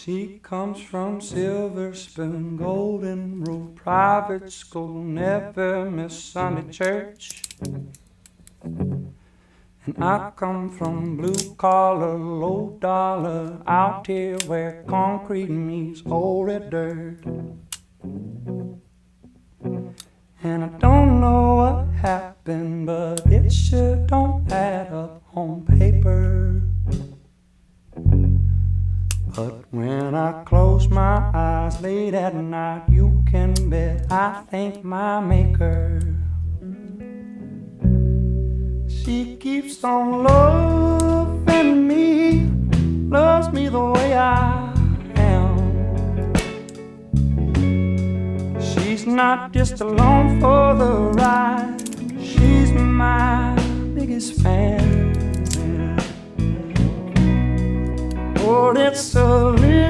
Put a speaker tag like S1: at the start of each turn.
S1: She comes from Silver Spoon, Golden Rule, private school, never miss Sunday church. And I come from blue collar, low dollar, out here where concrete meets old red dirt. And I don't know what happened, but it sure don't add up on paper. But when I close my eyes late at night, you can bet I thank my maker. She keeps on loving me, loves me the way I am. She's not just along for the ride, she's my biggest fan. Oh, it's a little